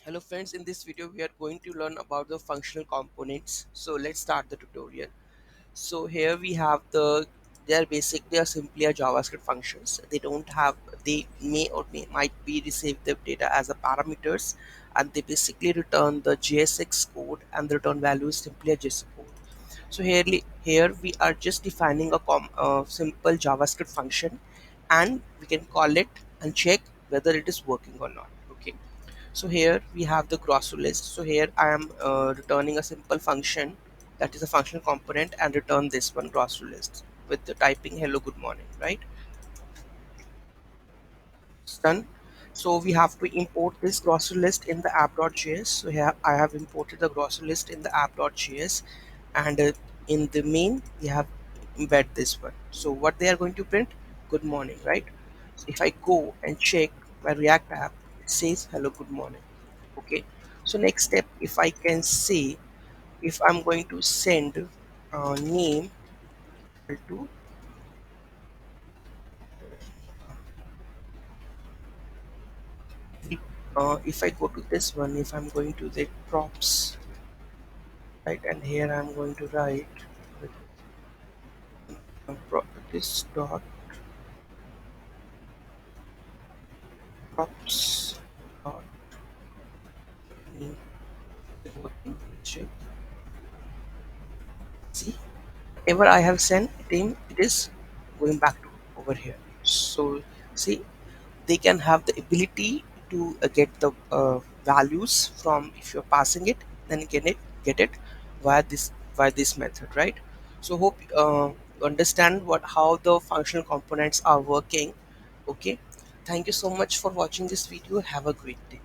Hello friends, in this video we are going to learn about the functional components. So let's start the tutorial. So here we have they are simply a JavaScript functions. They may or might be receive the data as a parameters, and they basically return the JSX code, and the return value is simply a JSX code. So here we are just defining a simple JavaScript function, and we can call it and check whether it is working or not. Okay. So here we have the grocery list. So here I am returning a simple function that is a functional component and return this one grocery list with the typing hello good morning, right? It's done. So we have to import this grocery list in the app.js. So here I have imported the grocery list in the app.js, and in the main we have embed this one. So what they are going to print? Good morning, right? So if I go and check my React app, it says hello good morning. Okay, so next step, if I can say, if I'm going to send name to if I go to this one, if I'm going to the props, right, and here I'm going to write with this dot props dot name, check, see, whatever I have sent team, it is going back to over here. So see, they can have the ability to get the values from, if you're passing it, then you can get it via this method, right? So hope you understand what how the functional components are working. Okay, thank you so much for watching this video. Have a great day.